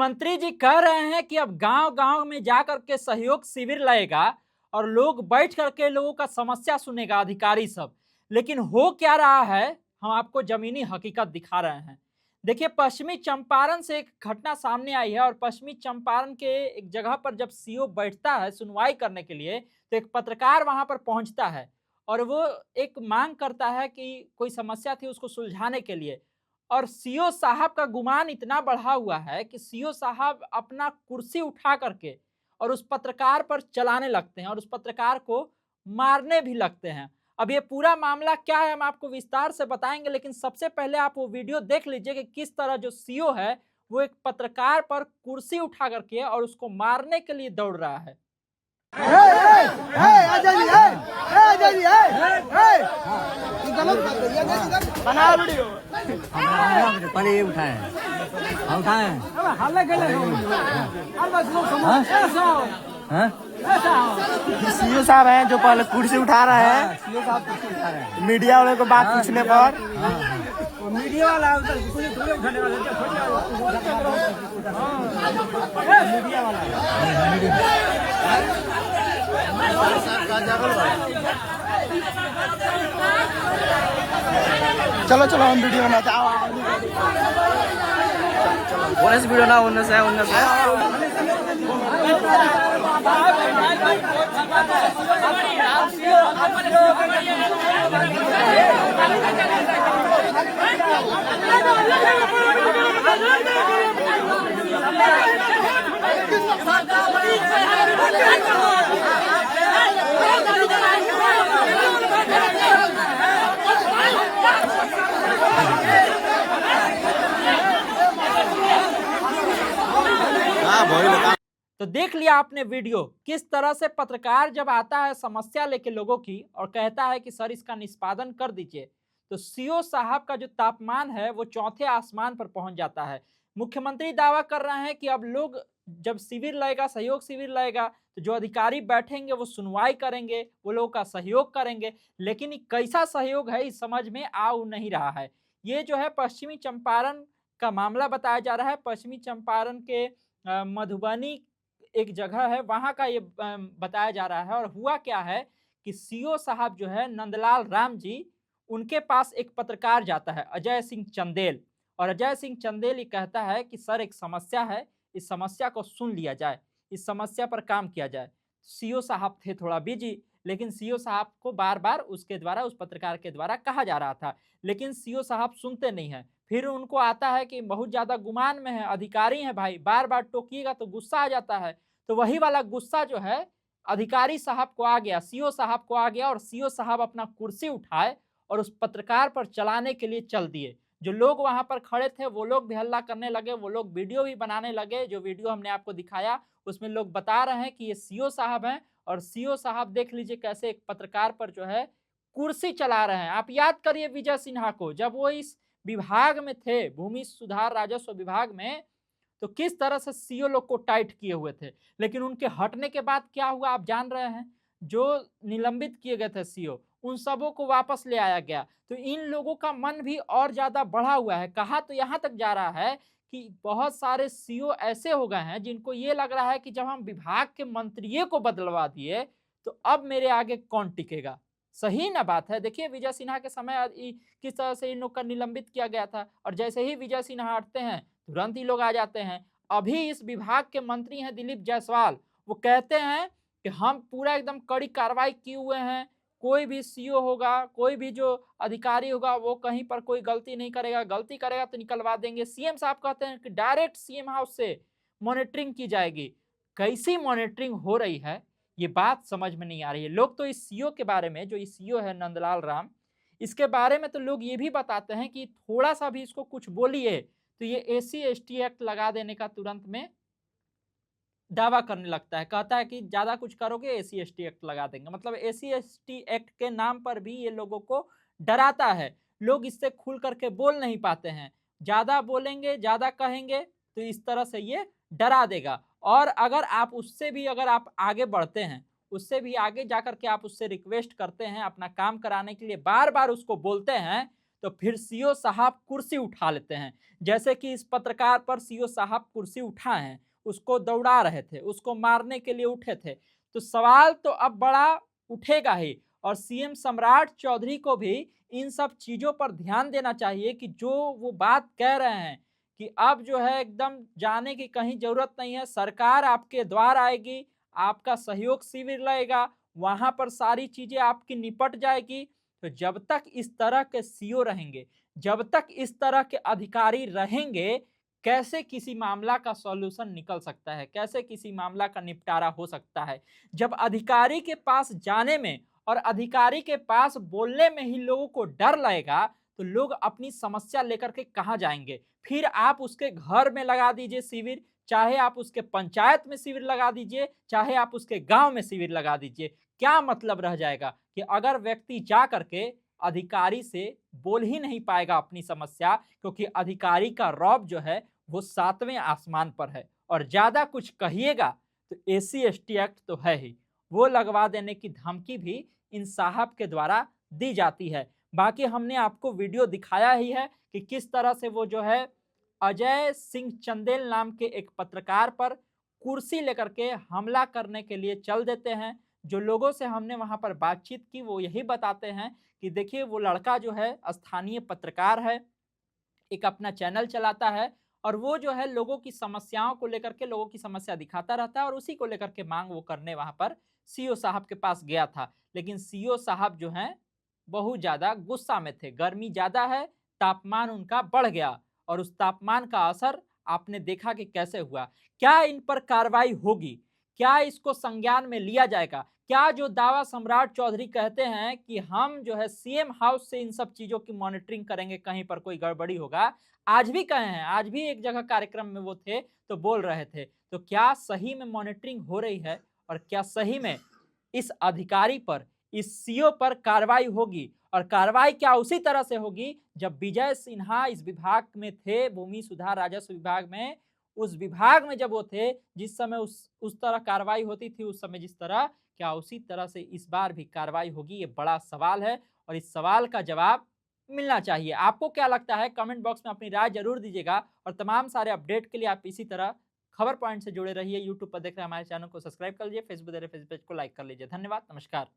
मुख्यमंत्री जी कह रहे हैं कि अब गांव-गांव में जाकर के सहयोग शिविर लगेगा और लोग बैठ करके लोगों का समस्या सुनेगा अधिकारी सब। लेकिन हो क्या रहा है, हम आपको ज़मीनी हकीकत दिखा रहे हैं। देखिए पश्चिमी चंपारण से एक घटना सामने आई है और पश्चिमी चंपारण के एक जगह पर जब सीओ बैठता है सुनवाई करने के लिए, तो एक पत्रकार वहाँ पर पहुँचता है और वो एक माँग करता है कि कोई समस्या थी उसको सुलझाने के लिए। और सीओ साहब का गुमान इतना बढ़ा हुआ है कि सीओ साहब अपना कुर्सी उठा करके और उस पत्रकार पर चलाने लगते हैं और उस पत्रकार को मारने भी लगते हैं। अब ये पूरा मामला क्या है हम आपको विस्तार से बताएँगे, लेकिन सबसे पहले आप वो वीडियो देख लीजिए कि किस तरह जो सीओ है, वो एक पत्रकार पर कुर्सी उठा करके और उसको मारने के लिए दौड़ रहा है। बना वीडियो पहले ये उठाए उठाए सीओ साहब हैं जो पहले कुर्सी उठा रहे हैं। सीओ साहब कुर्सी उठा रहे हैं। मीडिया वाले को बात पूछने पर मीडिया वाला कुछ थोड़े उठाने वाले मीडिया वाला चलो चलो हम वीडियो बनाते उन्नीस वीडियो ना उन्नीस है तो देख लिया आपने वीडियो, किस तरह से पत्रकार जब आता है समस्या लेके लोगों की और कहता है कि सर इसका निष्पादन कर दीजिए, तो सीओ साहब का जो तापमान है वो चौथे आसमान पर पहुंच जाता है। मुख्यमंत्री दावा कर रहे हैं कि अब लोग जब शिविर लगेगा, सहयोग शिविर लगेगा, तो जो अधिकारी बैठेंगे वो सुनवाई करेंगे, वो लोगों का सहयोग करेंगे। लेकिन ये कैसा सहयोग है इस समझ में आ नहीं रहा है। ये जो है पश्चिमी चंपारण का मामला बताया जा रहा है। पश्चिमी चंपारण के मधुबनी एक जगह है, वहाँ का ये बताया जा रहा है। और हुआ क्या है कि सीओ साहब जो है नंदलाल राम जी, उनके पास एक पत्रकार जाता है अजय सिंह चंदेल, और अजय सिंह चंदेल ये कहता है कि सर एक समस्या है, इस समस्या को सुन लिया जाए, इस समस्या पर काम किया जाए। सीओ साहब थे थोड़ा बिजी, लेकिन सीओ साहब को बार बार उसके द्वारा, उस पत्रकार के द्वारा कहा जा रहा था, लेकिन सीओ साहब सुनते नहीं हैं। फिर उनको आता है कि बहुत ज़्यादा गुमान में है, अधिकारी हैं भाई, बार बार टोकिएगा तो गुस्सा आ जाता है। तो वही वाला गुस्सा जो है अधिकारी साहब को आ गया, सीओ साहब को आ गया, और सीओ साहब अपना कुर्सी उठाए और उस पत्रकार पर चलाने के लिए चल दिए। जो लोग वहां पर खड़े थे वो लोग भी हल्ला करने लगे, वो लोग वीडियो भी बनाने लगे। जो वीडियो हमने आपको दिखाया उसमें लोग बता रहे हैं कि ये सीओ साहब हैं, और सीओ साहब देख लीजिए कैसे एक पत्रकार पर जो है कुर्सी चला रहे हैं। आप याद करिए विजय सिन्हा को, जब वो इस विभाग में थे, भूमि सुधार राजस्व विभाग में, तो किस तरह से सीओ लोग को टाइट किए हुए थे। लेकिन उनके हटने के बाद क्या हुआ आप जान रहे हैं। जो निलंबित किए गए थे सीओ, उन सबों को वापस ले आया गया। तो इन लोगों का मन भी और ज्यादा बढ़ा हुआ है। कहा तो यहां तक जा रहा है कि बहुत सारे सीओ ऐसे हो गए हैं जिनको ये लग रहा है कि जब हम विभाग के मंत्रियों को बदलवा दिए तो अब मेरे आगे कौन टिकेगा। सही ना बात है। देखिए विजय सिन्हा के समय किस तरह से इन लोग का निलंबित किया गया था, और जैसे ही विजय सिन्हा हटते हैं तुरंत ही लोग आ जाते हैं। अभी इस विभाग के मंत्री हैं दिलीप जायसवाल, वो कहते हैं कि हम पूरा एकदम कड़ी कार्रवाई किए हुए हैं, कोई भी सीओ होगा, कोई भी जो अधिकारी होगा वो कहीं पर कोई गलती नहीं करेगा, गलती करेगा तो निकलवा देंगे। सीएम साहब कहते हैं कि डायरेक्ट सीएम हाउस से मॉनिटरिंग की जाएगी। कैसी मॉनिटरिंग हो रही है ये बात समझ में नहीं आ रही है। लोग तो इस सीओ के बारे में, जो इस सीओ है नंदलाल राम, इसके बारे में तो लोग ये भी बताते हैं कि थोड़ा सा भी इसको कुछ बोलिए तो ये एसी एसटी एक्ट लगा देने का तुरंत में दावा करने लगता है। कहता है कि ज्यादा कुछ करोगे एसी एसटी एक्ट लगा देंगे। मतलब एसी एसटी एक्ट के नाम पर भी ये लोगों को डराता है। लोग इससे खुल करके बोल नहीं पाते हैं, ज्यादा बोलेंगे, ज्यादा कहेंगे तो इस तरह से ये डरा देगा। और अगर आप उससे भी, अगर आप आगे बढ़ते हैं, उससे भी आगे जाकर के आप उससे रिक्वेस्ट करते हैं अपना काम कराने के लिए, बार बार उसको बोलते हैं, तो फिर सीओ साहब कुर्सी उठा लेते हैं। जैसे कि इस पत्रकार पर सीओ साहब कुर्सी उठाए हैं, उसको दौड़ा रहे थे, उसको मारने के लिए उठे थे। तो सवाल तो अब बड़ा उठेगा ही और सीएम सम्राट चौधरी को भी इन सब चीज़ों पर ध्यान देना चाहिए कि जो वो बात कह रहे हैं कि अब जो है एकदम जाने की कहीं ज़रूरत नहीं है, सरकार आपके द्वार आएगी, आपका सहयोग शिविर लगेगा, वहाँ पर सारी चीज़ें आपकी निपट जाएगी। तो जब तक इस तरह के सीओ रहेंगे, जब तक इस तरह के अधिकारी रहेंगे, कैसे किसी मामला का सॉल्यूशन निकल सकता है? कैसे किसी मामला का निपटारा हो सकता है? जब अधिकारी के पास जाने में और अधिकारी के पास बोलने में ही लोगों को डर लगेगा, तो लोग अपनी समस्या लेकर के कहाँ जाएँगे? फिर आप उसके घर में लगा दीजिए शिविर, चाहे आप उसके पंचायत में शिविर लगा दीजिए, चाहे आप उसके गाँव में शिविर लगा दीजिए। क्या मतलब रह जाएगा कि अगर व्यक्ति जा करके अधिकारी से बोल ही नहीं पाएगा अपनी समस्या, क्योंकि अधिकारी का रौब जो है वो 7वें आसमान पर है और ज़्यादा कुछ कहिएगा तो एसी एसटी एक्ट तो है ही, वो लगवा देने की धमकी भी इन साहब के द्वारा दी जाती है। बाकी हमने आपको वीडियो दिखाया ही है कि किस तरह से वो जो है अजय सिंह चंदेल नाम के एक पत्रकार पर कुर्सी लेकर के हमला करने के लिए चल देते हैं। जो लोगों से हमने वहाँ पर बातचीत की वो यही बताते हैं कि देखिए वो लड़का जो है स्थानीय पत्रकार है, एक अपना चैनल चलाता है और वो जो है लोगों की समस्याओं को लेकर के लोगों की समस्या दिखाता रहता है और उसी को लेकर के मांग वो करने वहाँ पर सीओ साहब के पास गया था। लेकिन सीओ साहब जो हैं बहुत ज़्यादा गुस्सा में थे, गर्मी ज़्यादा है, तापमान उनका बढ़ गया और उस तापमान का असर आपने देखा कि कैसे हुआ। क्या इन पर कार्रवाई होगी? क्या इसको संज्ञान में लिया जाएगा? क्या जो दावा सम्राट चौधरी कहते हैं कि हम जो है सीएम हाउस से इन सब चीज़ों की मॉनिटरिंग करेंगे, कहीं पर कोई गड़बड़ी होगा, आज भी कहे हैं, आज भी एक जगह कार्यक्रम में वो थे, तो बोल रहे थे। तो क्या सही में मॉनिटरिंग हो रही है और क्या सही में इस अधिकारी पर, इस सीओ पर कार्रवाई होगी? और कार्रवाई क्या उसी तरह से होगी जब विजय सिन्हा इस विभाग में थे, भूमि सुधार राजस्व विभाग में, उस विभाग में जब वो थे, जिस समय उस तरह कार्रवाई होती थी उस समय जिस तरह, क्या उसी तरह से इस बार भी कार्रवाई होगी? ये बड़ा सवाल है और इस सवाल का जवाब मिलना चाहिए। आपको क्या लगता है? कमेंट बॉक्स में अपनी राय ज़रूर दीजिएगा और तमाम सारे अपडेट के लिए आप इसी तरह खबर पॉइंट से जुड़े रहिए। यूट्यूब पर देख रहे हमारे चैनल को सब्सक्राइब कर लीजिए, फेसबुक देख रहे फेस पेज को लाइक कर लीजिए। धन्यवाद, नमस्कार।